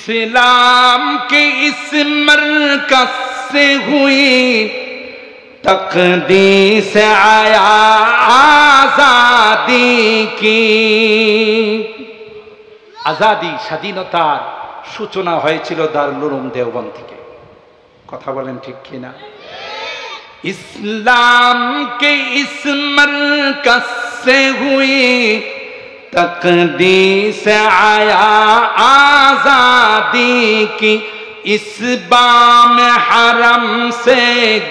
इस्लाम के इस मरकज से हुई तकदीस आया आजादी की। आजादी স্বাধীনতার সূচনা হয়েছিল দারুল উলুম দেওবন্দ থেকে। কথা বলেন ঠিক কিনা? इस्लाम के इस मरकज से हुई तकदीस आया आजादी की। इस बाम हरम से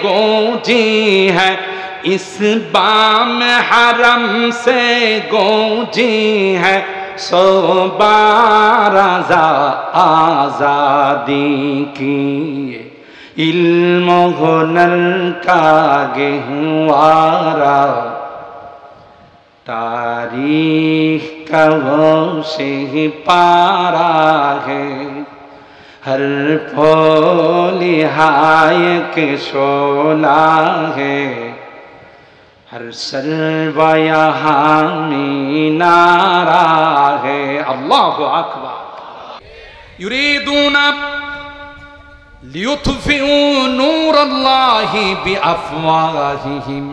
गूंजी है, इस बाम हरम से गूंजी है सौ बार आजादी की। इल्म हुनर का गहवारा तारीख का वो पारा है। हर फूली हायक शोला है, हर सर्वा यहाँ मीनारा है। अल्लाहु अकबर। युरीदूना लियुत्फिऊ नूरल्लाहि बिअफ़वाहिहिम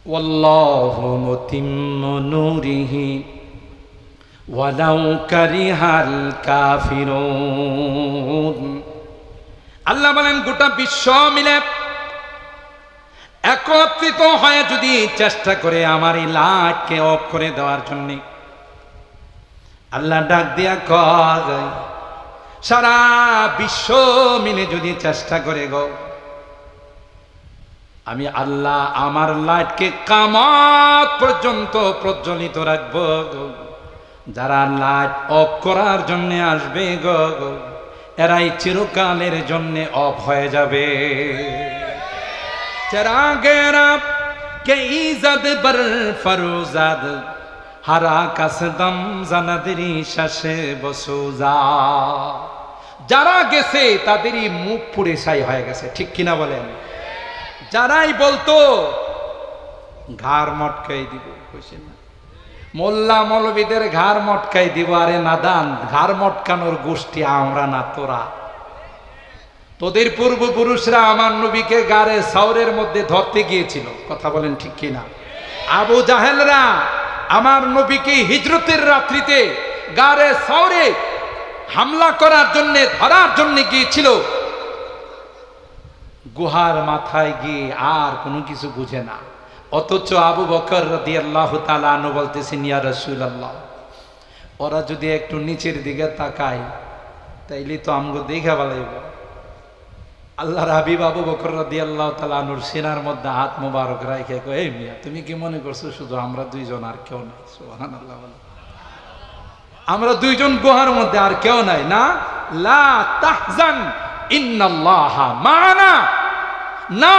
वल्लाहु मुतिम्मु नूरिहि वलौ करिहल काफिरून। আল্লাহ বলেন গোটা বিশ্ব মিলে একত্রিত হয়ে যদি চেষ্টা করে আমার এই লাইটকে অফ করে দেওয়ার জন্য, আল্লাহ ডাক দিয়া কয় সারা বিশ্ব মিলে যদি চেষ্টা করে গো, আমি আল্লাহ আমার লাইটকে কিয়ামত পর্যন্ত প্রজ্বলিত রাখবো। যারা লাইট অফ করার জন্য আসবে গো, এরাই চিরকালের জন্য অফ হয়ে যাবে। চিরাগেরা কে ইজাদ বর ফরুজাদ হারা কাসদম জানাদরি শাসে বসুজা। যারা গেছে তাদেরই মুখ পুড়ে ছাই হয়ে গেছে, ঠিক কিনা বলেন? যারাই বলতো ঘাড় মটকাই দিব, কইছে না মোল্লা মৌলবীদের ঘাড় মটকাই দিব। আরে নাদান, ঘাড় মটকানোর গোষ্ঠী আমরা না, তোরা। তোদের পূর্বপুরুষরা আমার নবীকে গাড়ে সাউরের মধ্যে ধরতে গিয়েছিল, কথা বলেন ঠিক কিনা? আবু জাহেলরা আমার নবীকে হিজরতের রাত্রিতে গাড়ে সাউরে হামলা করার জন্য ধরার জন্য গিয়েছিল। গুহার মাথায় গিয়ে আর কোনো কিছু বুঝে না, অথচ আবু বকর রাদিয়াল্লাহু তাআলা আনহু বলতেছেন ইয়া রাসূলুল্লাহ, ওরা যদি একটু নিচের দিকে তাকায় তাইলে তো আমগো দেখা ভালাইব। আল্লাহর হাবিব আবু বকর রাদিয়াল্লাহু তাআলা আনহুর সিনার মধ্যে হাত মোবারক রাখে কয়, এই মিয়া তুমি কি মনে করছো শুধু আমরা দুইজন আর কেউ নাই? সুবহানাল্লাহ। আমরা দুইজন গুহার মধ্যে আর কেউ নাই না? লা তাহজান ইন্নাল্লাহা মা'ানা। না,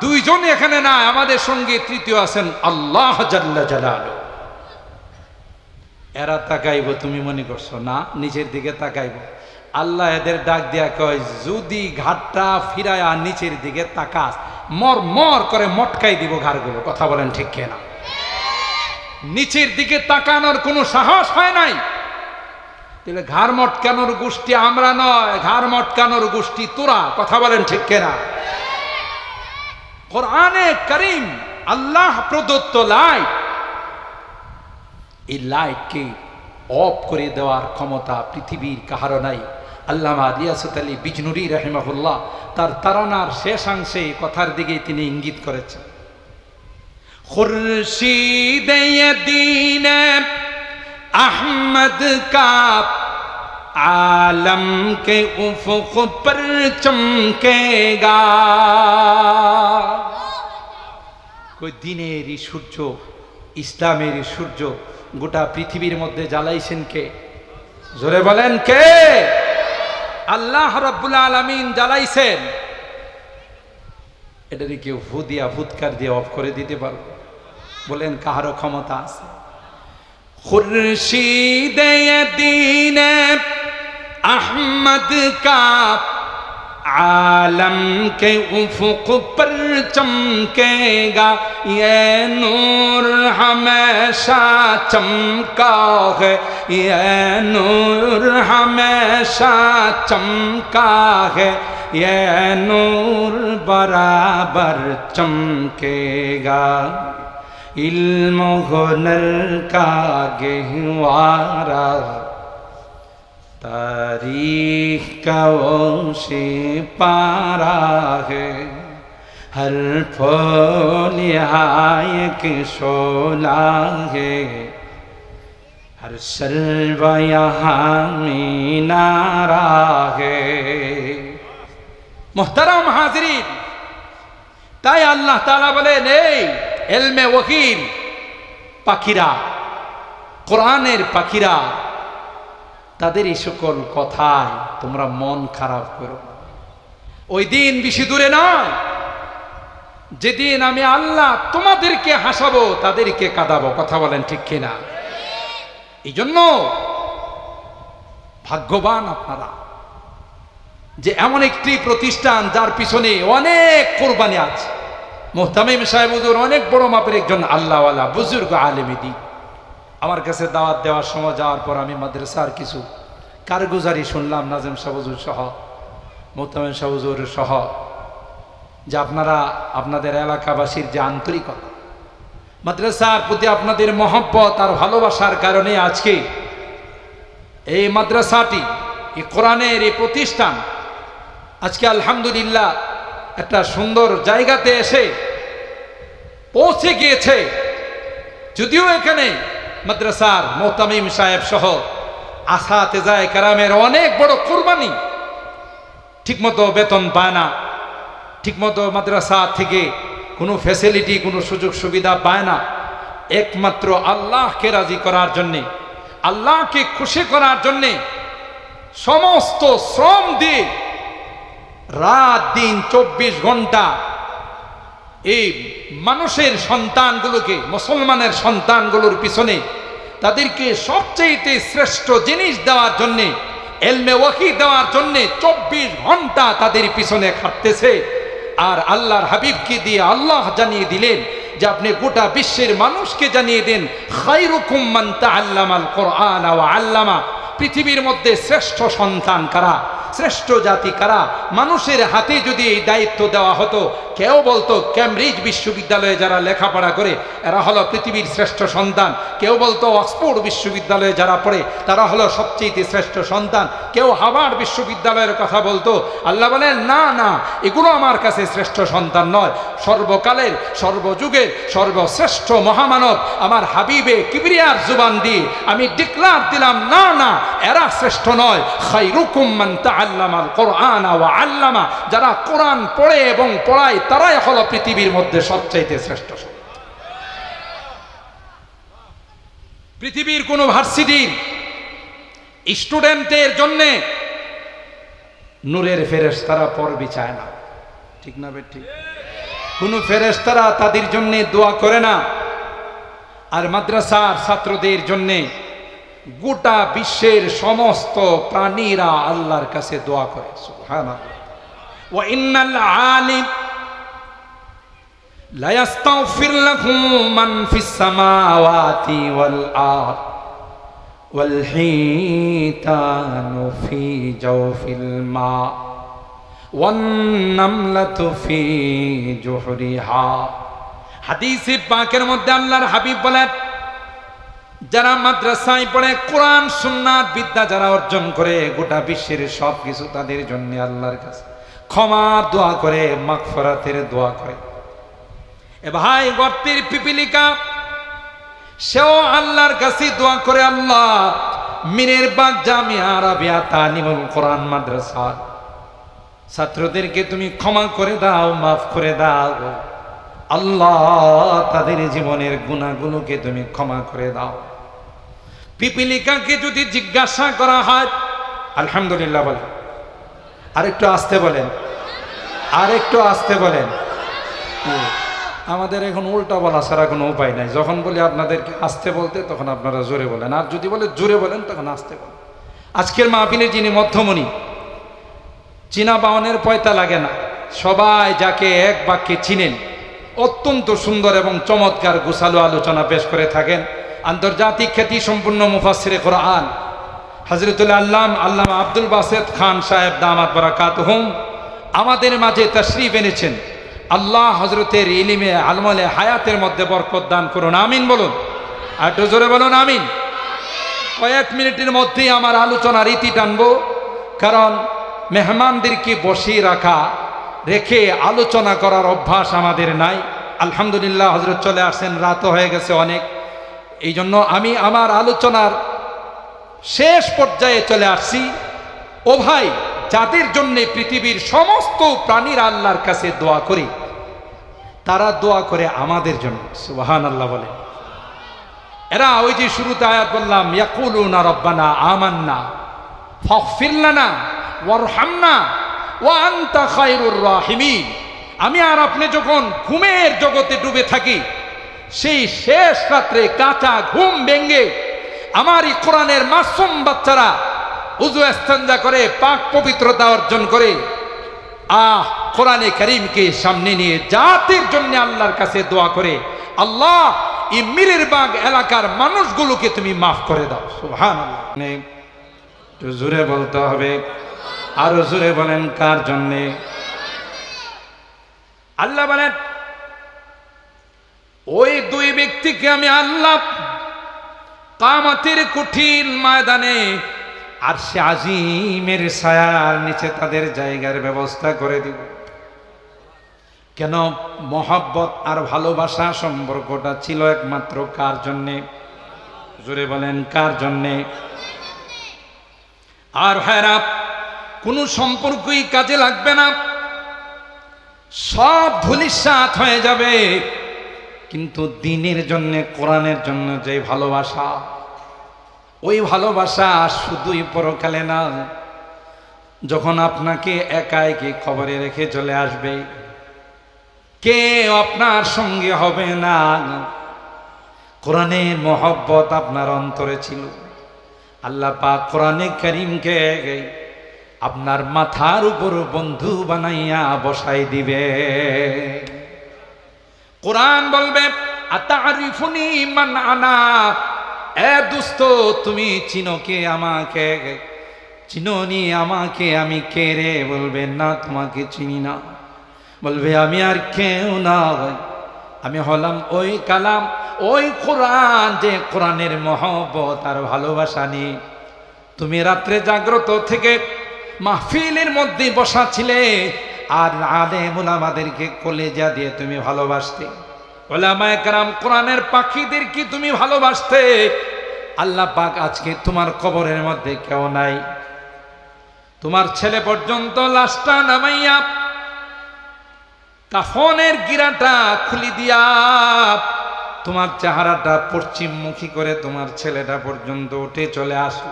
দুইজন এখানে না, আমাদের সঙ্গে তৃতীয় আছেন আল্লাহ জাল্লা জালালুহু। এরা তাকাইব তুমি মনে করছো না? নিচের দিকে তাকাইব। আল্লাহ এদের ডাক দিয়া কয়, যদি ঘাটটা ফিরায়া নিচের দিকে তাকাস মর মর করে মটকাই দিব ঘাড়গুলো। কথা বলেন ঠিক কিনা? নিচের দিকে তাকানোর কোনো সাহস হয় নাই। তাহলে ঘাড় মটকানোর গোষ্ঠী আমরা নয়, ঘাড় মটকানোর গোষ্ঠী তোরা। কথা বলেন ঠিক কিনা? কোরআনে কারীম আল্লাহ প্রদত্ত লাইট, এই লাইটকে অফ করে দেওয়ার ক্ষমতা পৃথিবীর কাহারও নাই। আল্লামা রিয়াসত আলী বিজনুরি রাহিমাহুল্লাহ তার তারানার শেষাংশে কথার দিকে তিনি ইঙ্গিত করেছেন। খুরশিদ দ্বীন अहमद का आलम के उफ़ुक़ पर चमकेगा। कोई दिनेरी सूर्य, इस्लामेर सूर्य गोटा पृथिवीर मध्य জ্বালাইছেন কে? জোরে বলেন কে? আল্লাহ রাব্বুল আলামিন জ্বালাইছেন। এটাকে কেউ ফু দিয়া ফুৎকার দিয়ে অফ করে দিতে পারবে? বলেন কাহারও ক্ষমতা আছে? खुर्शीद दीन अहमद का आलम के उफ़ुक़ पर चमकेगा ये नूर हमेशा चमका है, ये नूर हमेशा चमका है, ये नूर बराबर चमकेगा। इल्म हुनर का गहवारा तारीख का वो सिपारा है, हर फूल यहाँ एक शोला है, हर शल्वा यहाँ मीनारा है। मुहतरम हाज़रीन, ताई अल्लाह ताला बोले नहीं इल्मे वकील पाखिरा, कुरानेर पाखिरा, তাদের এই সকল কথায় তোমরা মন খারাপ করো। ওই দিন বেশি দূরে নয় যেদিন আমি আল্লাহ তোমাদেরকে হাসাবো, তাদেরকে কাঁদাবো। কথা বলেন ঠিক কিনা? এই জন্য ভাগ্যবান আপনারা যে এমন একটি প্রতিষ্ঠান যার পিছনে অনেক কোরবানি আছে। মুহতামিম সাহেব হুজুর অনেক বড় মাপের একজন আল্লাহওয়ালা বুজুর্গ আলেমে দ্বীন। আমার কাছে দাওয়াত দেওয়ার সময় যাওয়ার পর আমি মাদ্রাসার কিছু কারগুজারি শুনলাম, নাজিম সাহেব হুজুর সহ, মুহতামিম সাহেব হুজুর সহ, যে আপনারা আপনাদের এলাকাবাসীর যে আন্তরিকতা, মাদ্রাসার প্রতি আপনাদের মহব্বত আর ভালোবাসার কারণে আজকে এই মাদ্রাসাটি, এই কোরআনের এই প্রতিষ্ঠান আজকে আলহামদুলিল্লাহ একটা সুন্দর জায়গাতে এসে পৌঁছে গিয়েছে। যদিও এখানে মাদ্রাসার মুহতামিম সাহেব সহ আসাতেজায়ে কেরামের অনেক বড় কুরবানি, ঠিকমতো বেতন পায় না, ঠিকমতো মাদ্রাসা থেকে কোনো ফ্যাসিলিটি, কোনো সুযোগ সুবিধা পায় না, একমাত্র আল্লাহকে রাজি করার জন্যে, আল্লাহকে খুশি করার জন্যে সমস্ত শ্রম দিয়ে রাত দিন 24 ঘন্টা এই মানুষের সন্তানগুলোকে, মুসলমানের সন্তানগুলোর পিছনে তাদেরকে সবচেয়ে শ্রেষ্ঠ জিনিস দেওয়ার জন্যে, এলমে ওয়াহি দেওয়ার জন্যে 24 ঘন্টা তাদের পিছনে খাটতেছে। আর আল্লাহর হাবিবকে দিয়ে আল্লাহ জানিয়ে দিলেন যে আপনি গোটা বিশ্বের মানুষকে জানিয়ে দেন, খায়রুকুম মান তাআল্লামাল কুরআন ওয়া আল্লামা। পৃথিবীর মধ্যে শ্রেষ্ঠ সন্তান কারা, শ্রেষ্ঠ জাতি কারা? মানুষের হাতে যদি এই দায়িত্ব দেওয়া হতো, কেউ বলতো ক্যামব্রিজ বিশ্ববিদ্যালয়ে যারা লেখাপড়া করে এরা হলো পৃথিবীর শ্রেষ্ঠ সন্তান, কেউ বলতো অক্সফোর্ড বিশ্ববিদ্যালয়ে যারা পড়ে তারা হলো সবচেয়ে শ্রেষ্ঠ সন্তান, কেউ হার্ভার্ড বিশ্ববিদ্যালয়ের কথা বলতো। আল্লাহ বলেন না না, এগুলো আমার কাছে শ্রেষ্ঠ সন্তান নয়, সর্বকালের সর্বযুগের সর্বশ্রেষ্ঠ মহামানব আমার হাবিবে কিবরিয়ার জুবান দিয়ে আমি ডিক্লার দিলাম, না না, এরা শ্রেষ্ঠ নয়। খায়রুকুম মান তাআল্লামাল কুরআন ওয়া আল্লামা, যারা কোরআন পড়ে এবং পড়ায় তারাই হলো পৃথিবীর মধ্যে সবচাইতে শ্রেষ্ঠ। পৃথিবীর কোন ভার্সিটির স্টুডেন্টের জন্য নূরের ফেরেশতারা পড়বি চায় না, ঠিক না বে ঠিক? কোন ফেরেশতারা তাদের জন্য দোয়া করে না। আর মাদ্রাসার ছাত্রদের জন্য গোটা বিশ্বের সমস্ত প্রাণীরা আল্লাহর কাছে দোয়া করে। সুবহানাল্লাহ। ওয়া ইন্নাল আলিম লা ইস্তাগফির লাহু মান ফিস সামাওয়াতি ওয়াল আরদ ওয়াল হিতানু ফি জাওফিল মা ওয়ান নামলাতু ফি জুহরিহা। হাদিসে পাকের মধ্যে আল্লাহর হাবিব বলেন, যারা মাদ্রাসায় পড়ে কোরআন সুন্নাত বিদ্যা যারা অর্জন করে গোটা বিশ্বের সব কিছু তাদের জন্য আল্লাহর কাছে ক্ষমার দোয়া করে, মাগফিরাতের দোয়া করে। এ ভাই গর্তের পিপিলিকা সেও আল্লাহর কাছে দোয়া করে, আল্লাহ মিরের বাগ জামিয়া আরাবিয়া তালিমুল কোরআন মাদ্রাসা ছাত্রদেরকে তুমি ক্ষমা করে দাও, মাফ করে দাও আল্লাহ, তাদের জীবনের গুনাহগুলোকে তুমি ক্ষমা করে দাও। পিপিলিকাকে যদি জিজ্ঞাসা করা হয়, আলহামদুলিল্লাহ বলেন, আরেকটু আসতে বলেন, আরেকটু আসতে বলেন। আমাদের এখন উল্টা বলা ছাড়া কোনো উপায় নাই। যখন বলি আপনাদেরকে আসতে বলতে তখন আপনারা জোরে বলেন, আর যদি বলে জোরে বলেন তখন আসতে বলেন। আজকের মাহফিলের যিনি মধ্যমণি চীনা বাউনের পয়তা লাগে না, সবাই যাকে এক বাক্যে চিনেন অত্যন্ত সুন্দর এবং চমৎকার গোছালো আলোচনা পেশ করে থাকেন আন্তর্জাতিক খ্যাতি সম্পূর্ণ মুফাসসিরে কোরআন হযরতুল আল্লামা আব্দুল বাসেত খান সাহেব দামাত বারাকাতুহুম আমাদের মাঝে তাশরীফ এনেছেন। আল্লাহ হযরতের ইলমে আলমলে হায়াতের মধ্যে বরকত দান করুন, আমিন বলুন, আর একটু জোরে বলুন আমিন। কয়েক মিনিটের মধ্যেই আমার আলোচনার ইতি টানবো, কারণ মেহমানদেরকে বসিয়ে রেখে আলোচনা করার অভ্যাস আমাদের নাই। আলহামদুলিল্লাহ হযরত চলে আসছেন, রাতও হয়ে গেছে অনেক, এই জন্য আমি আমার আলোচনার শেষ পর্যায়ে চলে আসছি। ও ভাই, যাদের জন্য পৃথিবীর সমস্ত প্রাণীরা আল্লাহর কাছে দোয়া করে, তারা দোয়া করে আমাদের জন্য, সুবহানাল্লাহ বলে। এরা ওই যে শুরুতে আয়াত বললাম, ইয়াকুলুনা রব্বানা আমান্না ফাগফির লানা ওয়ারহামনা ওয়া আনতা খায়রুর রাহিমিন। আমি আর আপনি যখন ঘুমের জগতে ডুবে থাকি, সেই শেষ রাত্রে কাঁচা ঘুম ভেঙে আমার এই কোরআনের মাসুম বাচ্চারা উযু ইস্তেনজা করে পাক পবিত্রতা অর্জন করে কোরআনে কারীমকে সামনে নিয়ে জাতির জন্য আল্লাহর কাছে দোয়া করে, আল্লাহ এই মিরের বাগ এলাকার মানুষগুলোকে তুমি মাফ করে দাও। সুবহানাল্লাহ, একটু জোরে বলতে হবে, আরো জোরে বলেন কার জন্যে? আল্লাহ বলেন, ওই দুই ব্যক্তিকে আমি আল্লাহ কিয়ামতের কঠিন ময়দানে আরশে আজিমের ছায়ার নিচে তাদের জায়গার ব্যবস্থা করে দিব। কেন? মহব্বত আর ভালোবাসা সম্পর্কটা ছিল একমাত্র কার জন্যে? জোরে বলেন কার জন্যে? আর ভাইরা, কোনো সম্পর্কই কাজে লাগবে না, সব ধূলিসাৎ হয়ে যাবে, কিন্তু দ্বীনের জন্য, কোরআনের জন্য যে ভালোবাসা, ওই ভালোবাসা শুধুই পরকালে না, যখন আপনাকে একা একা কবরে রেখে চলে আসবে, কে আপনার সঙ্গে হবে না। কোরআনের মহব্বত আপনার অন্তরে ছিল, আল্লাহ পাক কোরআনে কারীমকে আপনার মাথার উপর বন্ধু বানাইয়া বসাই দিবে। কোরআন বলবে, আতারিফুনি মান আনা, এ দোস্ত তুমি চিনো কে আমাকে? চিনোনি আমাকে, আমি কে রে? বলবে না, তোমাকে চিনি না। বলবে আমি আর কেউ না, আমি হলাম ওই কালাম, ওই কোরআন, যে কোরআনের মহব্বত আর ভালোবাসা নিয়ে তুমি রাত্রে জাগ্রত থেকে মাহফিলের মধ্যে বসা ছিলে, আর আলেম উলামাদেরকে কলেজা দিয়ে তুমি ভালোবাসতে, উলামায়ে কেরাম কোরআনের পাখিদেরকে তুমি ভালোবাসতে। আল্লাহ পাক আজকে তোমার কবরের মধ্যে কেউ নাই, তোমার ছেলে পর্যন্ত লাশটা নামাইয়া কাফনের গিরাটা খুলি দিয়া তোমার চেহারাটা পশ্চিমমুখী করে তোমার ছেলেটা পর্যন্ত উঠে চলে আসো,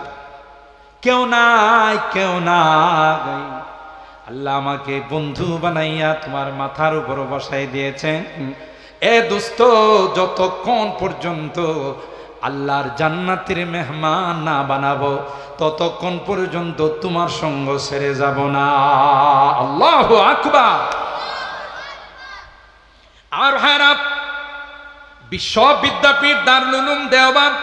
কেউ নাই, কেউ নাই। আল্লাহ আমাকে বন্ধু বানাইয়া তোমার মাথার উপর বসাই দিয়েছেন। এ দোস্ত, যতক্ষণ পর্যন্ত আল্লাহর জান্নাতের মেহমান না বানাবো, ততক্ষণ পর্যন্ত তোমার সঙ্গ ছেড়ে যাব না। আল্লাহু আকবার। আর ভাইরা, বিশ্ববিদ্যাপীঠ দারুল উলুম দেওবন্দ,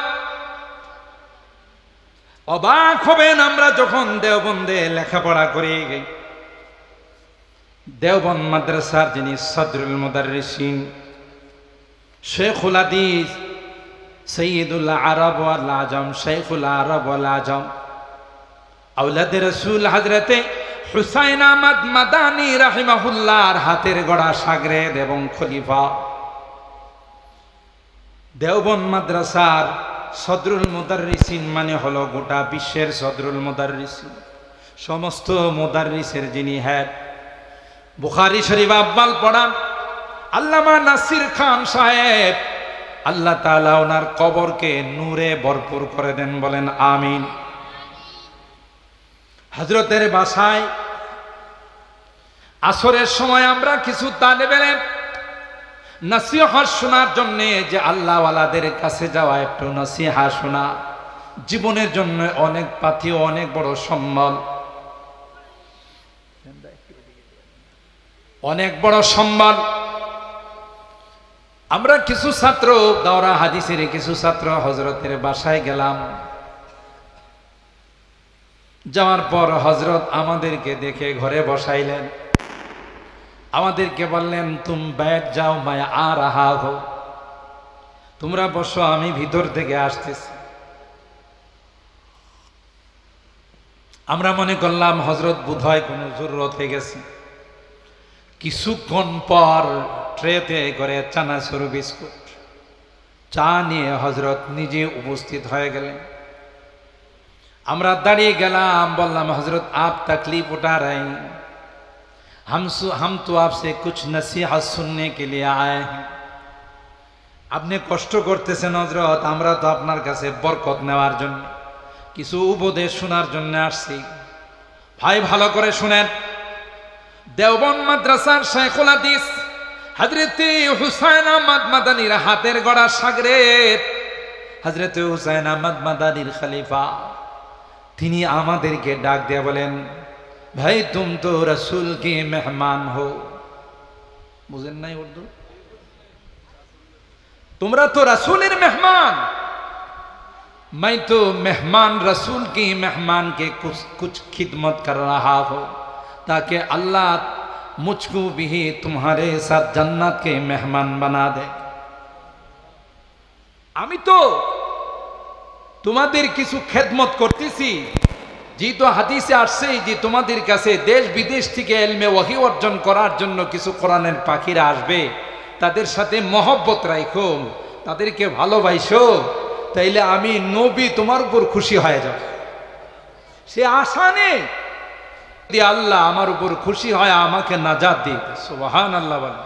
অবাক হবেন আমরা যখন দেওবন্দে লেখাপড়া করে গই। দেওবন্দ মাদ্রাসার যিনি সদরুল মুদাররিসিন, শেখুল হাদিস সৈয়দুল আরব ওয়াল আজম, শেখুল আরব ওয়াল আজম, আওলাদে রাসূল হযরতে হুসাইন আহমদ মাদানী রাহিমাহুল্লাহর হাতের গড়া শাগরেদ এবং খলিফা। দেওবন্দ মাদ্রাসার সদরুল মুদাররিসিন মানে হলো গোটা বিশ্বের সদরুল মুদাররিসিন, সমস্ত মুদাররিসের যিনি হেড। বুখারী শরীফ আব্বাল পড়ান আল্লামা নাসির খান সাহেব, আল্লাহ তাআলা ওনার কবরকে নূরে ভরপুর করে দেন, বলেন আমিন। হযরতের বাসায় আসরের সময় আমরা কিছু তালেবে ইলম নসিহত শোনার জন্য, যে আল্লাহওয়ালাদের কাছে যাওয়া, একটু নসিহত শোনা জীবনের জন্য অনেক পাথেয়, অনেক বড় সম্বল। অনেক বড় সম্মান। আমরা কিছু ছাত্র দাওরা হাদিসের কিছু ছাত্র হযরতের বাসায় গেলাম। যাওয়ার পর হযরত আমাদেরকে দেখে ঘরে বসাইলেন, আমাদেরকে বললেন তুম बैठ जाओ मैं आ रहा हूं, তোমরা বসো আমি ভিতর থেকে আসতেছি। আমরা মনে করলাম হযরত বোধহয় কোনো জরুরত হয়ে গেছে। কিছুক্ষণ পর ট্রেতে করে চানাচুর বিস্কুট চা নিয়ে হযরত নিজে উপস্থিত হয়ে গেলেন। আমরা দাঁড়িয়ে গেলাম, বললাম হযরত आप तकलीफ उठा रहे हैं, हम तो आपसे कुछ नसीहत सुनने के लिए आए हैं। আপনি কষ্ট করতেছেন হযরত, আমরা তো আপনার কাছে বরকত নেওয়ার জন্য কিছু উপদেশ শোনার জন্য আসছি। ভাই ভালো করে শুনেন, দেওবন্দ মাদ্রাসার শাইখুল হাদিস হযরত হুসাইন আহমদ মাদানীর হাতের গড়া শাগরেদ হযরত হুসাইন আহমদ মাদানীর খলিফা, তিনি আমাদেরকে ডাক দিয়ে বলেন ভাই তুম তো রসুল কি মেহমান হো। বুঝেন নাই উর্দু? তোমরা তো রসুলের মেহমান। मैं तो मेहमान रसूल की मेहमान के कुछ खिदमत कर रहा हो ताकि अल्लाह मुझको भी तुम्हारे साथ जन्नत के मेहमान बना दे। আমি তো তোমাদের কিছু খেদমত করতেছি, যেহেতু হাদিসে আসছে যে তোমাদের কাছে দেশ বিদেশ থেকে ইলমে ওয়াহি অর্জন করার জন্য কিছু কোরআনের পাখিরা আসবে, তাদের সাথে মহব্বত রাখো, তাদেরকে ভালোবাসো, তাইলে আমি নবী তোমার উপর খুশি হয়ে যাব। সে আশা নেই যদি আল্লাহ আমার উপর খুশি হয় আমাকে নাজাত দিবে। সুবহানাল্লাহ বলেন।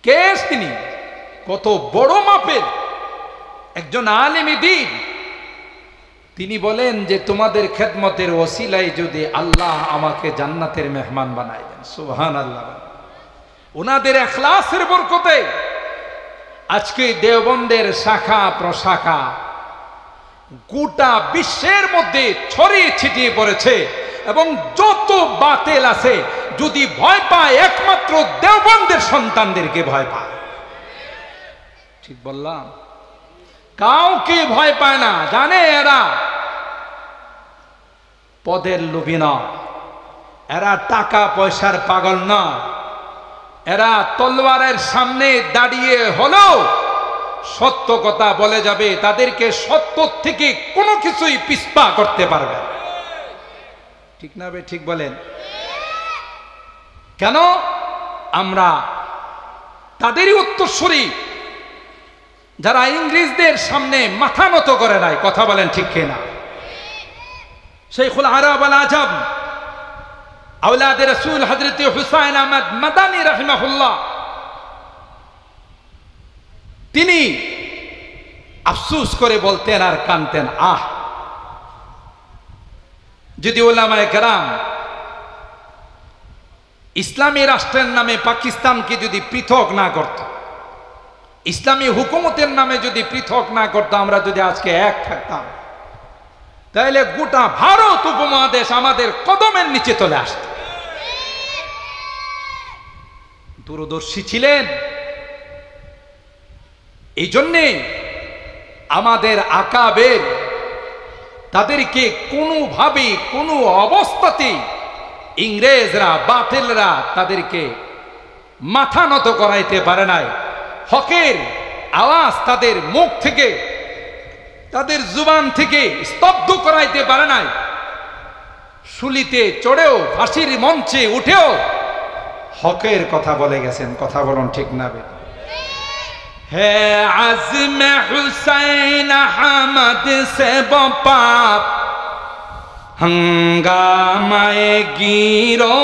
কে তিনি? কত বড় মাপের একজন আলেম দ্বীন। তিনি বলেন যে তোমাদের খেদমতের ওসিলায় যদি আল্লাহ আমাকে জান্নাতের মেহমান বানায় দেন। সুবহানাল্লাহ। ওনাদের ইখলাসের বরকতে আজকে দেওবন্দের শাখা প্রশাখা গোটা বিশ্বের মধ্যে ছড়িয়ে ছিটিয়ে পড়েছে, এবং যত বাতিল আছে যদি ভয় পায় একমাত্র দেওবন্দের সন্তানদেরকে ভয় পায়। ঠিক বললাম? কাউকে ভয় পায় না। জানে এরা পদের লোভী না, এরা টাকা পয়সার পাগল না, এরা তলোয়ারের সামনে দাঁড়িয়ে হলেও সত্য কথা বলে যাবে, তাদেরকে সত্য থেকে কোনো কিছুই পিছপা করতে পারবে না। ঠিক না বে ঠিক বলেন? কেন? আমরা তাদেরই উত্তরসূরি যারা ইংরেজদের সামনে মাথা নত করে নাই। কথা বলেন ঠিক কিনা? শাইখুল আরব আল আজম আওলাদ রাসূল হযরত হুসাইন আহমদ মাদানী রাহিমাহুল্লাহ, তিনি আফসোস করে বলতেন আর কানতেন, আহ যদি উলামায়ে কেরাম ইসলামী রাষ্ট্রের নামে পাকিস্তানকে যদি পৃথক না করত, ইসলামী হুকুমতের নামে যদি পৃথক না করত, আমরা যদি আজকে এক থাকতাম, তাহলে গোটা ভারত উপমহাদেশ আমাদের কদমের নিচে চলে আসত। দূরদর্শী ছিলেন। এই জন্যে আমাদের আকাবের তাদেরকে কোনোভাবে কোনো অবস্থাতেই ইংরেজরা বাতিলরা তাদেরকে মাথা নত করাইতে পারে নাই। হকের আওয়াজ তাদের মুখ থেকে তাদের জুবান থেকে স্তব্ধ করাইতে পারে নাই। শুলিতে চড়েও ফাঁসির মঞ্চে উঠেও হকের কথা বলে গেছেন। কথা বলুন ঠিক না? হে আজমে হুসাইন আহমদ সে বাপ হঙ্গামায়ে গিরোদারিহা।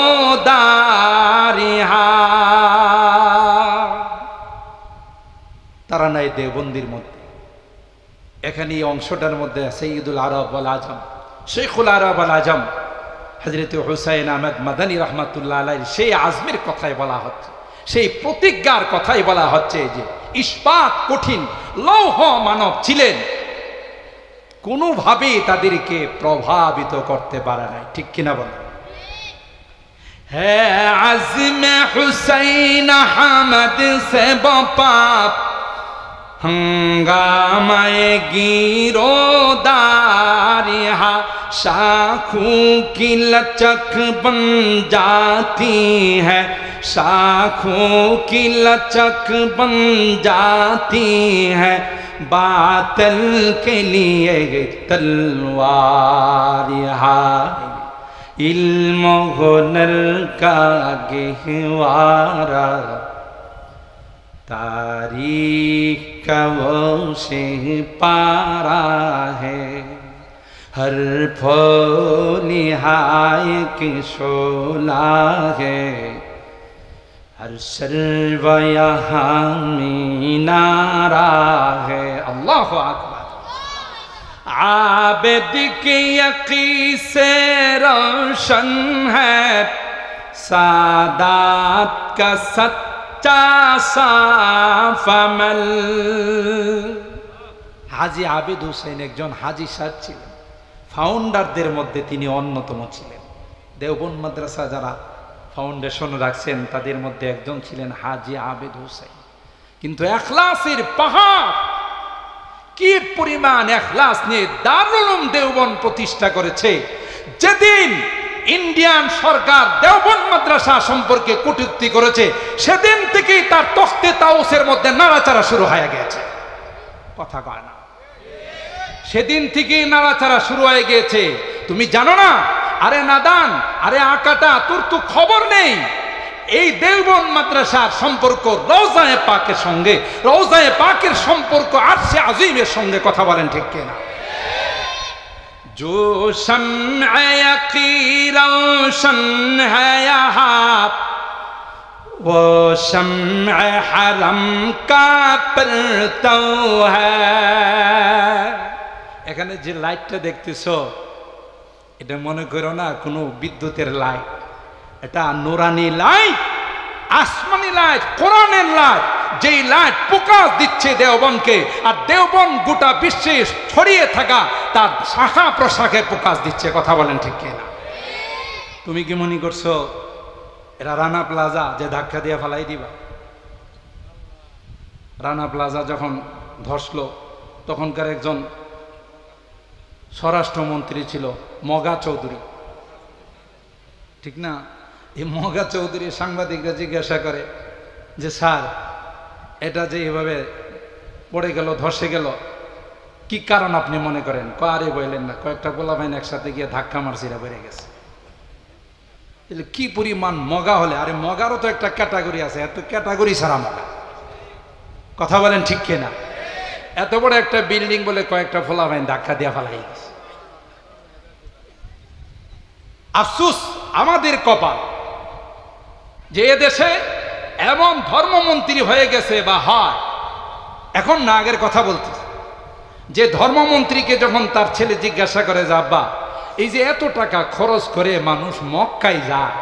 তারা নাই দেওবন্দির মধ্যে। এখানে এই অংশটার মধ্যে সৈয়দুল আরব আল আজম, শেখুল আরব আল আজম হযরত হুসাইন আহমদ মাদানী রহমাতুল্লাহ আলাইহির সেই আজমের কথাই বলা হচ্ছে, সেই প্রতিজ্ঞার কথাই বলা হচ্ছে যে ইস্পাত কঠিন লৌহ মানব ছিলেন, কোনোভাবেই তাদেরকে প্রভাবিত করতে পারে নাই। ঠিক কিনা বলেন? है अज़्म हुसैन हमद से बपा हंगामाए गिरोदारिहा शाखों की लचक बन जाती है, शाखों की लचक बन जाती है, बातिल के लिए तलवार। यहाँ इल्म हुनर का गहवारा तारीख का वो से पारा है, हर निहाय की शोला है, हर सर्व यहाँ मीनारा है। अल्लाह अकबर। आबिद की यकी से रोशन है सादात का सच्चा साफ अमल। हाजी आबिद हुसैन একজন হাজী সাহেব ছিলেন, ফাউন্ডারদের মধ্যে তিনি অন্যতম ছিলেন। দেওবন্দ মাদ্রাসা যারা ফাউন্ডেশন রাখছেন তাদের মধ্যে একজন ছিলেন হাজী আবিদ হুসাইন। কিন্তু ইখলাসের পাহাড়, কি পরিমাণ ইখলাস নিয়ে দারুল উলুম দেওবন্দ প্রতিষ্ঠা করেছে। যেদিন ইন্ডিয়ান সরকার দেওবন্দ মাদ্রাসা সম্পর্কে কটূক্তি করেছে সেদিন থেকেই তার তখতে তাউসের মধ্যে নাড়াচাড়া শুরু হয়ে গেছে। কথা কয় না? সেদিন থেকেই নাড়াচাড়া শুরু হয়ে গিয়েছে। তুমি জানো না? আরে নাদান, আরে আকাটা, তোর তো খবর নেই। এই দেওবন্দ মাদ্রাসার সম্পর্ক রওজায়ে পাকের সঙ্গে, রওজায়ে পাকের সম্পর্ক আরশে আজিমের সঙ্গে। কথা বলেন ঠিক কিনা? जो शम्अ यक़ी रोशन है यहाँ वो शम्अ हरम का परतौ है। এখানে যে লাইটটা দেখতেছো এটা মনে করো না কোনো বিদ্যুতের লাইট, এটা নুরানি লাইট, আসমানি লাইট, কোরআনের লাইট। যেই লাইট প্রকাশ দিচ্ছে দেওবন্দকে, আর দেওবন্দ গোটা বিশ্বে ছড়িয়ে থাকা তার শাখা প্রশাখায় প্রকাশ দিচ্ছে। কথা বলেন ঠিক কিনা? তুমি কি মনে করছো এরা রানা প্লাজা যে ধাক্কা দিয়ে ফেলাই দিবা? রানা প্লাজা যখন ধসলো তখনকার একজন স্বরাষ্ট্রমন্ত্রী ছিল মগা চৌধুরী, ঠিক না? এই মগা চৌধুরী সাংবাদিকরা জিজ্ঞাসা করে যে স্যার এটা যে এভাবে পড়ে গেল, ধসে গেল, কি কারণ আপনি মনে করেন? আরে বললেন না, কয়েকটা পোলাপাইন একসাথে গিয়ে ধাক্কা মারছিরা বেড়ে গেছে। কি পরিমাণ মগা হলে, আরে মগারও তো একটা ক্যাটাগরি আছে, এত ক্যাটাগরি ছাড়া মগা। কথা বলেন ঠিক কিনা? এত বড় একটা বিল্ডিং বলে কয়েকটা পোলাপাইন ধাক্কা দিয়ে ফেলাই গেছে। আফসোস আমাদের কপাল যে এদেশে এমন ধর্মমন্ত্রী হয়ে গেছে বা হয়, এখন না আগের কথা বলতেছে, যে ধর্মমন্ত্রীকে যখন তার ছেলে জিজ্ঞাসা করে যে আব্বা এই যে এত টাকা খরচ করে মানুষ মক্কায় যায়,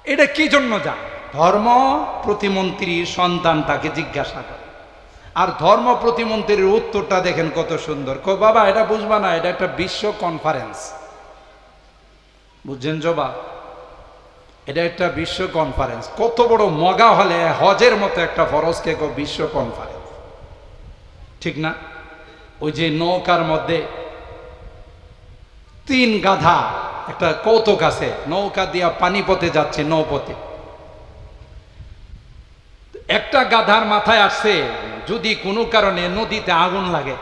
এটা কি জন্য যায়? ধর্ম প্রতিমন্ত্রীর সন্তান তাকে জিজ্ঞাসা করে, আর ধর্ম প্রতিমন্ত্রীর উত্তরটা দেখেন কত সুন্দর। কো বাবা এটা বুঝবা না, এটা একটা বিশ্ব কনফারেন্স। বুঝছেন জবা? এটা একটা বিশ্ব কনফারেন্স। কত বড় মগা হলে হজের মতো একটা ফরজকে বিশ্ব কনফারেন্স, ঠিক না? ওই যে নৌকার মধ্যে 3 গাধা, একটা কৌতুক আছে, নৌকা দিয়া পানিপথে যাচ্ছে, নৌপথে একটা গাধার মাথায় আসছে যদি কোনো কারণে নদীতে আগুন লাগে,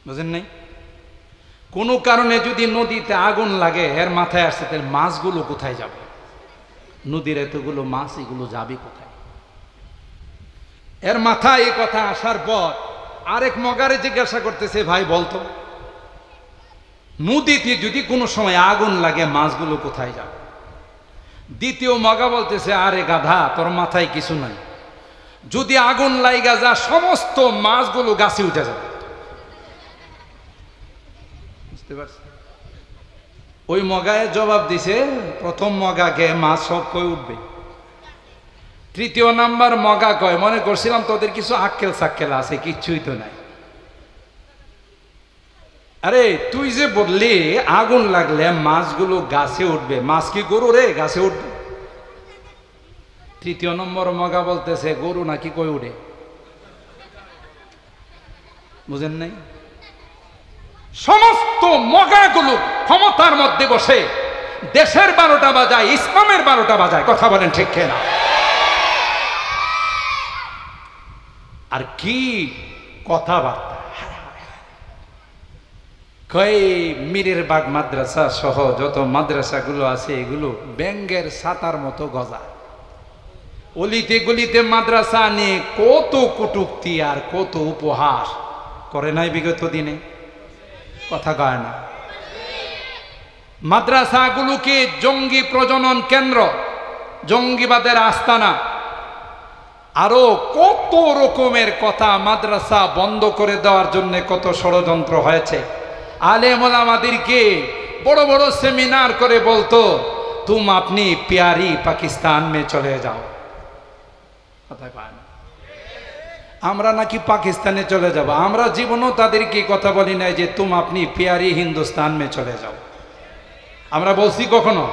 বুঝেন নাই? কোনো কারণে যদি নদীতে আগুন লাগে, এর মাথায় আসছে তাহলে মাছগুলো কোথায় যাবে? নদীর এতগুলো মাছ, এগুলো যাবে কোথায়? এর মাথায় এই কথা আসার পর আরেক মগারে জিজ্ঞাসা করতেছে, ভাই বলতো নদীতে যদি কোনো সময় আগুন লাগে মাছগুলো কোথায় যাবে? দ্বিতীয় মগা বলতেছে, আরে গাধা তোর মাথায় কিছু নাই, যদি আগুন লাইগা যা সমস্ত মাছগুলো গাছে উঠে যাবে। বুঝতে পারছি? ওই মগায় জবাব দিছে, প্রথম মগাকে মাছ সব কই উঠবে। তৃতীয় নাম্বার মগা কয়, মনে করছিলাম তোদের কিছু আক্কেল সাক্কেল আছে, কিচ্ছুই তো নাই। আরে তুই যে বললি আগুন লাগলে মাছগুলো গাছে উঠবে, মাছ কি গরু রে গাছে উঠবে? তৃতীয় নম্বর মগা বলতেছে গরু নাকি কই উঠে, বুঝেন নাই? সমস্ত মগাগুলো ক্ষমতার মধ্যে বসে দেশের 12টা বাজায়, ইসলামের 12টা বাজায়। কথা বলেন ঠিক কিনা? আর কি কথাবার্তা! কই মীরের বাগ মাদ্রাসা সহ যত মাদ্রাসাগুলো আছে এগুলো ব্যাঙ্গের ছাতার মতো গজা। অলিতে গলিতে মাদ্রাসা নিয়ে কত কটূক্তি আর কত উপহাস করে নাই বিগত দিনে? কথা কয় না? মাদ্রাসাগুলোকে জঙ্গি প্রজনন কেন্দ্র, জঙ্গিবাদের আস্তানা, আরো কত রকমের কথা। মাদ্রাসা বন্ধ করে দেওয়ার জন্য কত ষড়যন্ত্র হয়েছে। আলেম ওলামাদেরকে বড় বড় সেমিনার করে বলতো তুম আপনি প্যারি পাকিস্তান মে চলে যাও। কথা কয় না? আমরা নাকি পাকিস্তানে চলে যাব? আমরা জীবনও তাদেরকে কথা বলি নাই যে তুম আপনি প্যারি হিন্দুস্তান মে চলে যাও। আমরা বলছি কখনো?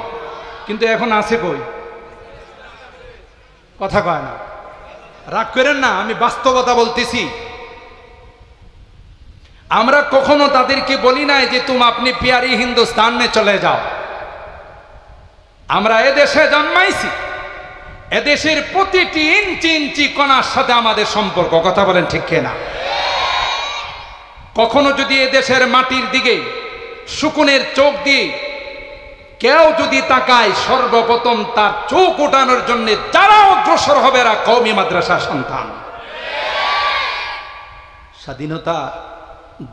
কিন্তু এখন আছে কই? কথা কয় না? রাগ করেন না, আমি বাস্তবতা বলতেছি। আমরা কখনো তাদেরকে বলি নাই যে তুম আপনি প্যারি হিন্দুস্তান মে চলে যাও। আমরা এদেশে জন্মাইছি, এদেশের প্রতিটি ইঞ্চি ইঞ্চি কণার সাথে আমাদের সম্পর্ক। কথা বলেন ঠিক কিনা? কখনো যদি এদেশের মাটির দিকে শকুনের চোখ দিয়ে কেউ যদি তাকায়, সর্বপ্রথম তার চোখ উঠানোর জন্য যারা অগ্রসর হবে এরা কওমি মাদ্রাসা সন্তান। স্বাধীনতা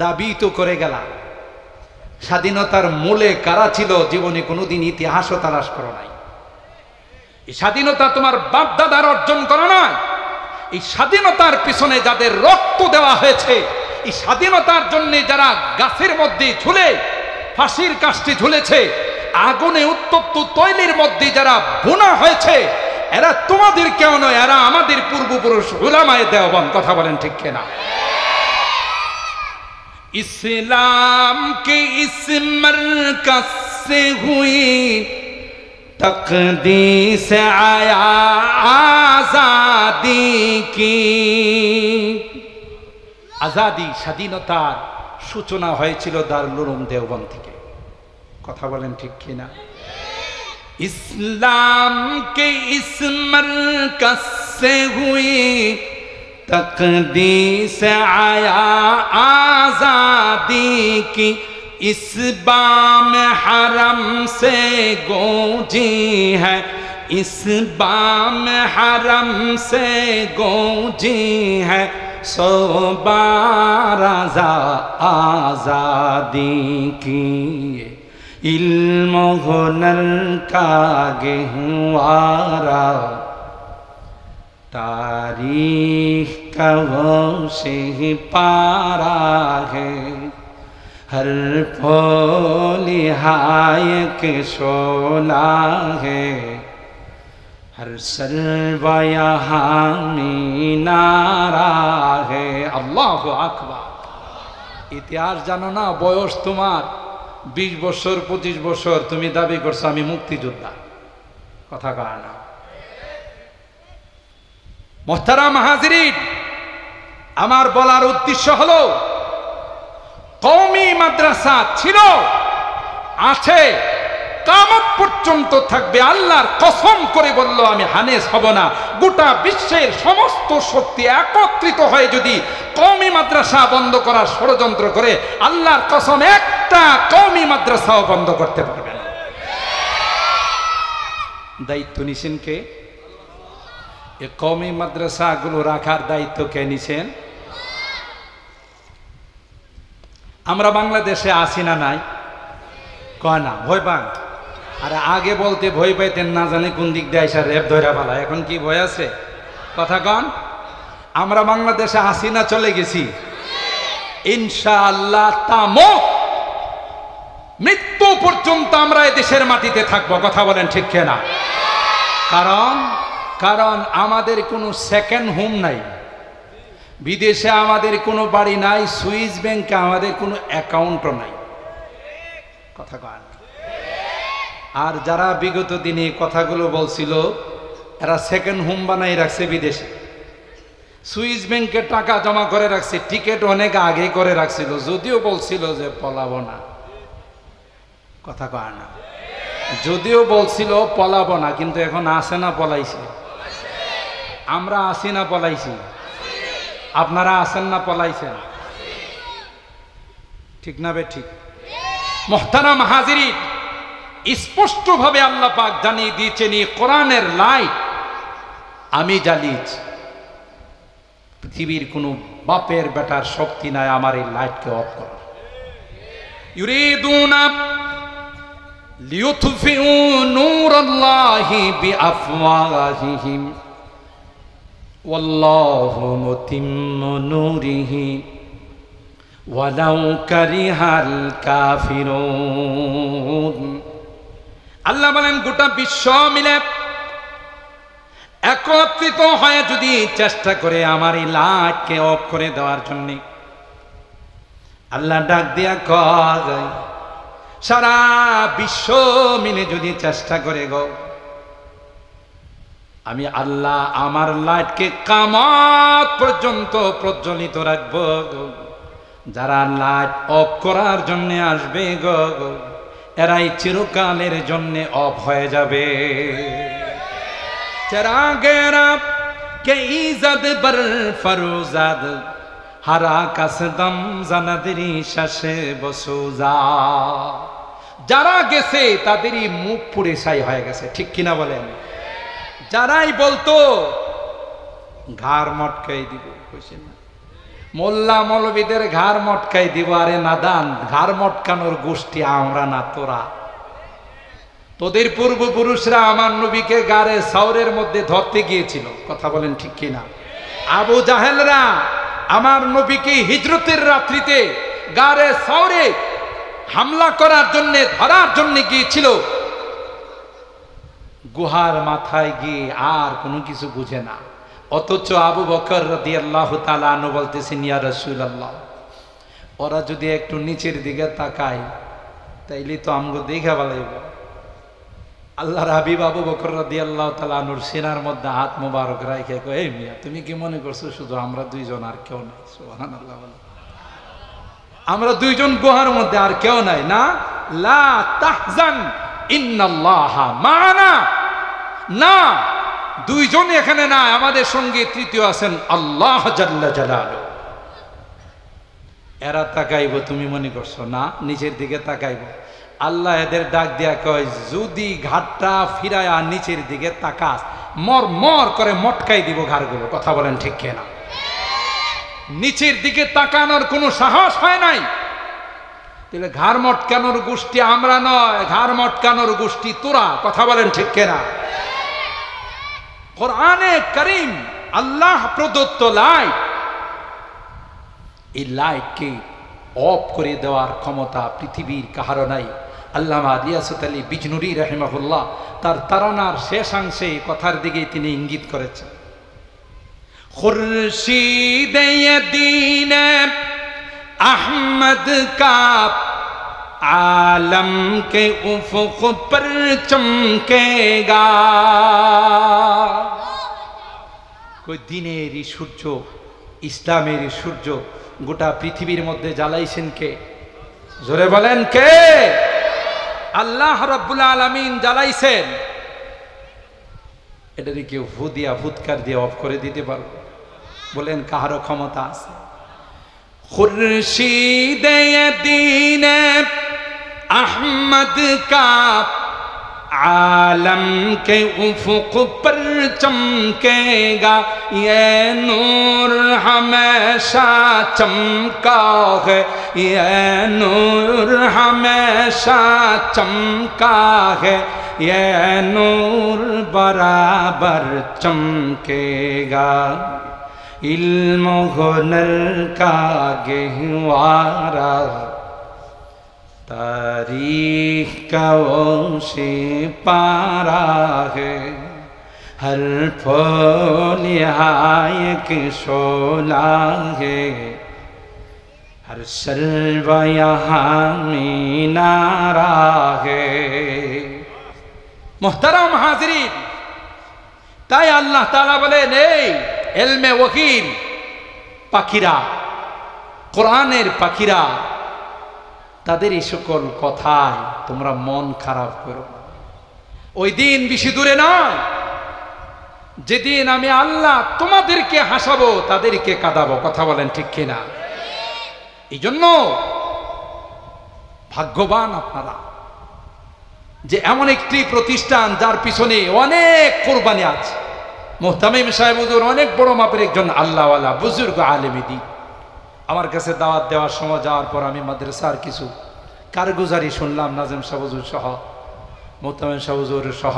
দাবি তো করে গেলাম, স্বাধীনতার মূলে কারা ছিল জীবনে কোনোদিন ইতিহাসও তালাশ করো নাই। এই স্বাধীনতা তোমার বাপ দাদার অর্জন করা নয়। এই স্বাধীনতার পিছনে যাদের রক্ত দেওয়া হয়েছে, এই স্বাধীনতার জন্য যারা গাছের মধ্যে ঝুলে ফাঁসির কাষ্ঠে ঝুলেছে, আগুনে উত্তপ্ত তৈলের মধ্যে যারা বোনা হয়েছে, এরা তোমাদের কেউ নয়, এরা আমাদের পূর্বপুরুষ উলামায়ে দেওবন্দ। কথা বলেন ঠিক কিনা? इस्लाम के इस मरकज़ से हुई तक़दीस आया आज़ादी की। आज़ादी স্বাধীনতার সূচনা হয়েছিল দারুল উলুম দেওবন্দ থেকে। কথা বলেন ঠিক কিনা? इस्लाम के इस मरकज़ से हुई तक़दीस आया आज़ादी की। इस बाम हरम से गूंजी है, इस बाम हरम से गूंजी है सौ बार आज़ादी की। इल्म हुनर का गहवारा तारीख का वो से पारा है। हर फूल हाय के शोला है, हर सर्वा यहाँ मीनारा है। अल्लाह আকবার। ইতিহাস জানো না? বয়স তোমার 20 বছর 25 বছর, তুমি দাবি করছো আমি মুক্তিযোদ্ধা। কথা কয় না? মোহতারাম হাজিরিন, আমার বলার উদ্দেশ্য হলো কওমি মাদ্রাসা ছিল, আছে, কিয়ামত পর্যন্ত থাকবে। আল্লাহর কসম করে বলল আমি হানেস হব না। গোটা বিশ্বের সমস্ত শক্তি একত্রিত হয়ে যদি কওমি মাদ্রাসা বন্ধ করার ষড়যন্ত্র করে, আল্লাহর কসম একটা কওমি মাদ্রাসাও বন্ধ করতে পারবে না। দায়িত্ব নিছেন কে? এই কওমি মাদ্রাসাগুলো রাখার দায়িত্ব কে নিছেন? আমরা বাংলাদেশে আছি না নাই? কয় না? ভয় পান? আরে আগে বলতে ভয় পাইতেন না, জানি কোন দিক দিয়ে আইসা রেপ ধরা ফেলা। এখন কি ভয় আছে? কথা কন। আমরা বাংলাদেশে আছি না চলে গেছি? ইনশাআল্লাহ তামক মৃত্যু পর্যন্ত আমরা এই দেশের মাটিতে থাকবো। কথা বলেন ঠিক কিনা? কারণ আমাদের কোনো সেকেন্ড হোম নাই, বিদেশে আমাদের কোনো বাড়ি নাই, সুইস ব্যাংকে আমাদের কোনো অ্যাকাউন্টও নাই। কথা কয় না? আর যারা বিগত দিনে কথাগুলো বলছিল এরা সেকেন্ড হোম বানাই রাখছে বিদেশে, সুইস ব্যাংকে টাকা জমা করে রাখছে, টিকিট অনেক আগে করে রাখছিল, যদিও বলছিল যে পলাবো না। কথা কয় না? যদিও বলছিল পলাবো না, কিন্তু এখন আসে না পলাইছে? আমরা আসি না পলাইছি? আপনারা আসেন না পলাইছেন? ঠিক না বে ঠিক? মুহতারাম হাজিরিন, স্পষ্টভাবে আল্লাহ পাক জানিয়ে দিয়েছেন এই কোরআনের লাইট আমি জ্বালিয়েছি। পৃথিবীর কোনো বাপের বেটার শক্তি নাই আমার এই লাইটকে অফ করার। ইউরিদুনা লিইউতফিউ নূরাল্লাহি বিআফওয়াহিহিম ওয়াল্লাহু মুতিম্মু নূরিহি ওয়ালাউ কারিহাল কাফিরুন। আল্লাহ বলেন গোটা বিশ্ব মিলে একত্রিত হয়ে যদি চেষ্টা করে আমার এই লাইটকে অফ করে দেওয়ার জন্য, আল্লাহ ডাক দিয়া কয় সারা বিশ্ব মিলে যদি চেষ্টা করে গো, আমি আল্লাহ আমার লাইটকে কিয়ামত পর্যন্ত প্রজ্বলিত রাখব। যারা লাইট অফ করার জন্য আসবে গো, এরাই চিরকালের জন্য অফ হয়ে যাবে। চেরাগেরা কে ইজাদ বর ফরুজাদ হারা কাসদম জানাদেরি শাসে বসুজা। যারা গেছে তাদেরই মুখ পুড়ে ছাই হয়ে গেছে, ঠিক কিনা বলেন? যারাই বলতো ঘাড় মটকাই দিব, কইছেন না মোল্লা মৌলবীদের ঘাড় মটকাই দিব, আরে নাদান ঘাড় মটকানোর গোষ্ঠী আমরা না তোরা। তোদের পূর্বপুরুষরা আমার নবীকে গাড়ে সাউরের মধ্যে ধরতে গিয়েছিল, কথা বলেন ঠিক কিনা? আবু জাহেলরা আমার নবীকে হিজরতের রাত্রিতে গাড়ে সাউরে হামলা করার জন্য ধরার জন্য গিয়েছিল। গুহার মাথায় গিয়ে আর কোনো কিছু বুঝে না, অথচ আবু বকর রাদিয়াল্লাহু তাআলা আনহু বলতেছেন ইয়া রাসূলুল্লাহ, ওরা যদি একটু নিচের দিকে তাকায় তাইলে তো আমগো দেখা ভালাইব। আল্লাহর হাবিব আবু বকর রাদিয়াল্লাহু তাআলা আনহুর সিনার মধ্যে হাত মোবারক রাখে কয়, এই মিয়া তুমি কি মনে করছো শুধু আমরা দুইজন আর কেউ নাই? সুবহানাল্লাহ, আমরা দুইজন গুহার মধ্যে আর কেউ নাই না? লা তাহজান ইন্নাল্লাহা মা'ানা, না দুইজন এখানে না, আমাদের সঙ্গে তৃতীয় আছেন আল্লাহ জাল্লা জালালু। এরা তাকাইব তুমি মনে করছো না? নিচের দিকে তাকাইব। আল্লাহ এদের ডাক দিয়া কয়, যদি ঘাটটা ফিরায়া নিচের দিকে তাকাস মর মর করে মটকাই দিব ঘাড়গুলো। কথা বলেন ঠিক কিনা? নিচের দিকে তাকানোর কোনো সাহস হয় নাই, তাহলে ঘাড় মটকানোর গোষ্ঠী আমরা নয়, ঘাড় মটকানোর গোষ্ঠী তোরা। কথা বলেন ঠিক কিনা? কোরআনে কারীম আল্লাহ প্রদত্ত লাইট, এই লাইটকে অফ করে দেওয়ার ক্ষমতা পৃথিবীর কাহারও নাই। আল্লামা রিয়াসত আলী বিজনুরী রাহিমাহুল্লাহ তার তারানার শেষাংশে কথার দিকে তিনি ইঙ্গিত করেছেন। খুরশিদে দীন আহমদ কা आलम के उफ़ुक़ पर चमकेगा। कोई दिनेरी सूर्य इस्लामेरी सूर्य गोटा पृथिवीर मध्य জ্বালাইছেন কে? জোরে বলেন কে? আল্লাহ রাব্বুল আলামিন জ্বালাইছেন। এটারে কেউ ফু দিয়া ফুৎকার দিয়ে অফ করে দিতে পারবে? বলেন কাহারও ক্ষমতা আছে? খুরশিদে দীন अहमद का आलम के उफ़ुक़ पर चमकेगा, ये नूर हमेशा चमका है, ये नूर हमेशा चमका है, ये नूर बराबर चमकेगा। इल्म हुनर का गहवारा तारीख का वो से पारा है, हर फूल यहाँ एक शोला है, हर शर्वा यहाँ मीनारा है। मोहतरम हाजिरीन, তাই আল্লাহ তাআলা বলেন এই ইলমে ওয়াকিল পাখিরা, কোরআনের পাখিরা, তাদের এই সকল কথায় তোমরা মন খারাপ করো না। ওই দিন বেশি দূরে নয় যেদিন আমি আল্লাহ তোমাদেরকে হাসাবো, তাদেরকে কাঁদাবো। কথা বলেন ঠিক কিনা? এই জন্য ভাগ্যবান আপনারা যে এমন একটি প্রতিষ্ঠান যার পিছনে অনেক কোরবানি আছে। মুহতামিম সাহেব হুজুর অনেক বড় মাপের একজন আল্লাহওয়ালা বুজুর্গ আলেমে দ্বীন। আমার কাছে দাওয়াত দেওয়ার সময় যাওয়ার পর আমি মাদ্রাসার কিছু কারগুজারি শুনলাম, নাজিম সাহেব হুজুর সহ, মুহতামিম সাহেব হুজুর সহ,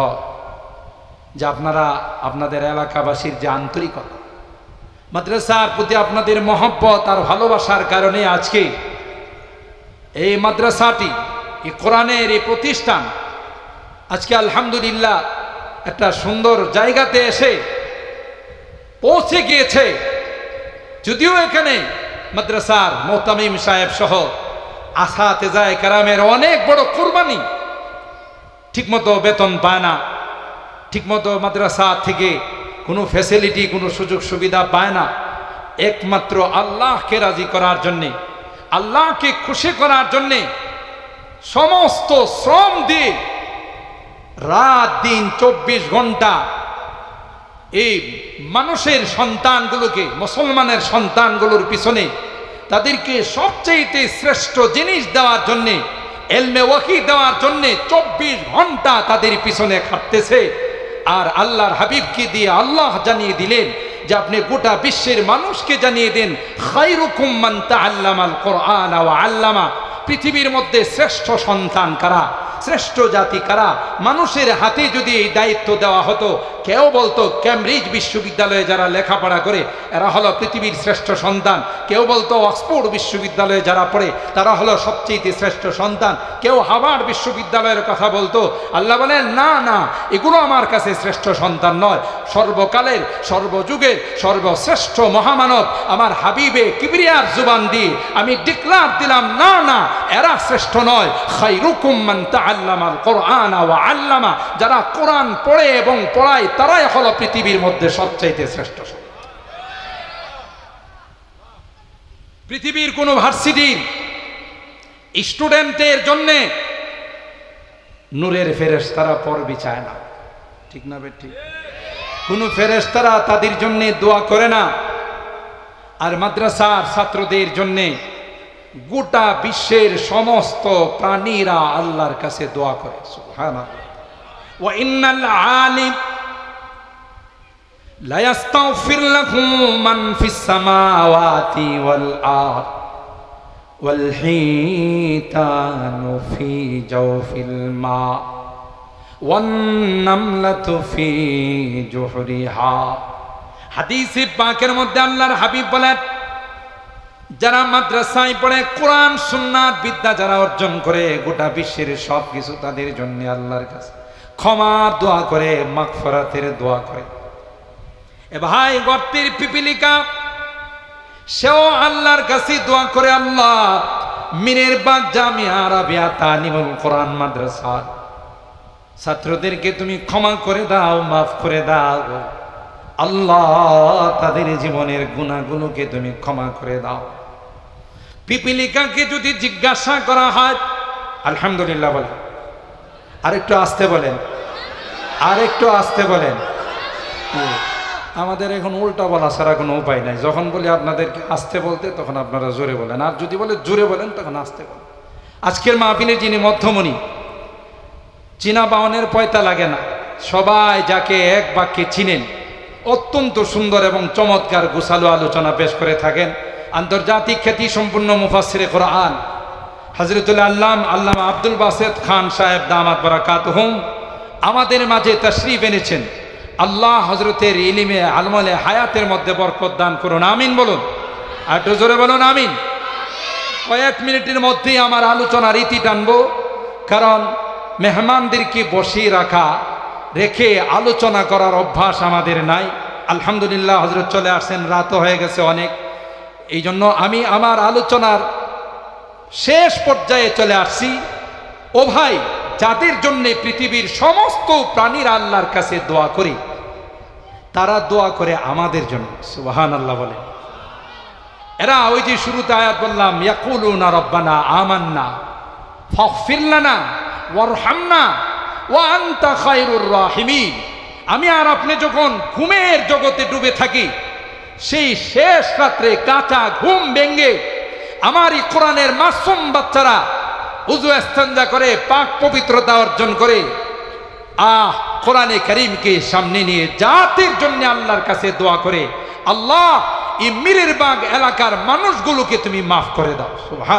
যে আপনারা আপনাদের এলাকাবাসীর যে আন্তরিকতা, মাদ্রাসার প্রতি আপনাদের মহব্বত আর ভালোবাসার কারণে আজকে এই মাদ্রাসাটি, এই কোরআনের এই প্রতিষ্ঠান আজকে আলহামদুলিল্লাহ একটা সুন্দর জায়গাতে এসে পৌঁছে গিয়েছে। যদিও এখানে মাদ্রাসার মুহতামিম সাহেব সহ আসাতেজায়ে কেরামের অনেক বড় কুরবানি, ঠিকমতো বেতন পায় না, ঠিকমতো মাদ্রাসা থেকে কোনো ফ্যাসিলিটি, কোনো সুযোগ সুবিধা পায় না। একমাত্র আল্লাহকে রাজি করার জন্যে, আল্লাহকে খুশি করার জন্যে সমস্ত শ্রম দিয়ে রাত দিন 24 ঘন্টা এই মানুষের সন্তানগুলোকে, মুসলমানের সন্তানগুলোর পিছনে তাদেরকে সবচেয়ে শ্রেষ্ঠ জিনিস দেওয়ার জন্যে, ইলমে ওয়াহি দেওয়ার জন্যে 24 ঘন্টা তাদের পিছনে খাটতেছে। আর আল্লাহর হাবিবকে দিয়ে আল্লাহ জানিয়ে দিলেন যে আপনি গোটা বিশ্বের মানুষকে জানিয়ে দেন, খায়রুকুম মান তাআল্লামাল কুরআন ওয়া আল্লামা। পৃথিবীর মধ্যে শ্রেষ্ঠ সন্তান কারা, শ্রেষ্ঠ জাতি কারা? মানুষের হাতে যদি এই দায়িত্ব দেওয়া হতো, কেউ বলতো ক্যামব্রিজ বিশ্ববিদ্যালয়ে যারা লেখাপড়া করে এরা হলো পৃথিবীর শ্রেষ্ঠ সন্তান, কেউ বলতো অক্সফোর্ড বিশ্ববিদ্যালয়ে যারা পড়ে তারা হলো সবচেয়ে শ্রেষ্ঠ সন্তান, কেউ হার্ভার্ড বিশ্ববিদ্যালয়ের কথা বলতো। আল্লাহ বলেন না না, এগুলো আমার কাছে শ্রেষ্ঠ সন্তান নয়। সর্বকালের, সর্বযুগের সর্বশ্রেষ্ঠ মহামানব আমার হাবিবে কিবরিয়ার জুবান দিয়ে আমি ডিক্লার দিলাম, না না, এরা শ্রেষ্ঠ নয়। খায়রুকুম মান তাআল্লামাল কুরআন ওয়া আল্লামা। যারা কোরআন পড়ে এবং পড়ায় তারাই হলো পৃথিবীর মধ্যে সবচাইতে শ্রেষ্ঠ। পৃথিবীর কোন ভার্সিটির স্টুডেন্টের জন্য নূরের ফেরেশতারা পড়বি চায় না, ঠিক না বে ঠিক? কোন ফেরেশতারা তাদের জন্য দোয়া করে না। আর মাদ্রাসার ছাত্রদের জন্য গোটা বিশ্বের সমস্ত প্রাণীরা আল্লাহর কাছে দোয়া করে। সুবহানাল্লাহ। ওয়া ইন্নাল আলিম লা ইস্তাগফির লাহু মান ফিস সামাওয়াতি ওয়াল আরদ ওয়াল হিতানু ফি জাওফিল মা ওয়ান নামলাতু ফি জুহরিহা। হাদিসে পাকের মধ্যে আল্লাহর হাবিব বলেন, যারা মাদ্রাসায় পড়ে কোরআন সুন্নাত বিদ্যা যারা অর্জন করে, গোটা বিশ্বের সব কিছু তাদের জন্য আল্লাহর কাছে ক্ষমার দোয়া করে, মাগফিরাতের দোয়া করে। এ ভাই, গর্তের পিপিলিকা সেও আল্লাহর কাছে দোয়া করে, আল্লাহ মিনের বাগ জামিয়া আরাবিয়া তালিমুল কোরআন মাদ্রাসার ছাত্রদেরকে তুমি ক্ষমা করে দাও, মাফ করে দাও। আল্লাহ তাদের জীবনের গুনাহগুলোকে তুমি ক্ষমা করে দাও। পিপিলিকাকে যদি জিজ্ঞাসা করা হয়, আলহামদুলিল্লাহ বলেন, আরেকটু আসতে বলেন, আরেকটু আসতে বলেন। আমাদের এখন উল্টা বলা ছাড়া কোনো উপায় নাই। যখন বলি আপনাদেরকে আসতে বলতে, তখন আপনারা জোরে বলেন, আর যদি বলে জোরে বলেন তখন আসতে বলেন। আজকের মাহফিলে যিনি মধ্যমণি, চীনা বাউনের পয়তা লাগে না, সবাই যাকে এক বাক্যে চিনেন, অত্যন্ত সুন্দর এবং চমৎকার গোছালো আলোচনা পেশ করে থাকেন আন্তর্জাতিক খ্যাতি সম্পূর্ণ মুফাসসিরে কোরআন হযরতুল আল্লামা আব্দুল বাসেত খান সাহেব দামাত বারাকাতুহুম আমাদের মাঝে তাশরীফ এনেছেন। আল্লাহ হযরতের ইলমে আলমলে হায়াতের মধ্যে বরকত দান করুন, আমিন বলুন। আর একটু জোরে বলুন আমিন। কয়েক মিনিটের মধ্যেই আমার আলোচনার ইতি টানবো, কারণ মেহমানদেরকে বসিয়ে রাখা রেখে আলোচনা করার অভ্যাস আমাদের নাই। আলহামদুলিল্লাহ হযরত চলে আসছেন, রাতও হয়ে গেছে অনেক। এই জন্য আমি আমার আলোচনার শেষ পর্যায়ে চলে আসছি। ও ভাই, যাদের জন্য পৃথিবীর সমস্ত প্রাণীরা আল্লাহর কাছে দোয়া করি, তারা দোয়া করে আমাদের জন্য, সুবহানাল্লাহ বলে। এরা ওই যে শুরুতে আয়াত বললাম, ইয়াকুলুনা রব্বানা আমান্না ফাগফির লানা ওয়ারহামনা ওয়া আনতা খায়রুর রাহিমিন। আমি আর আপনি যখন ঘুমের জগতে ডুবে থাকি, সেই শেষ রাত্রে কাঁচা ঘুম ভেঙে আমার এই কোরআনের মাসুম বাচ্চারা উযু ইস্তেঞ্জা করে পাক পবিত্রতা অর্জন করে কোরআনে কারীমকে সামনে নিয়ে জাতির জন্য আল্লাহর কাছে দোয়া করে, আল্লাহ এই মিরের বাগ এলাকার মানুষগুলোকে তুমি মাফ করে দাও। সুবহান।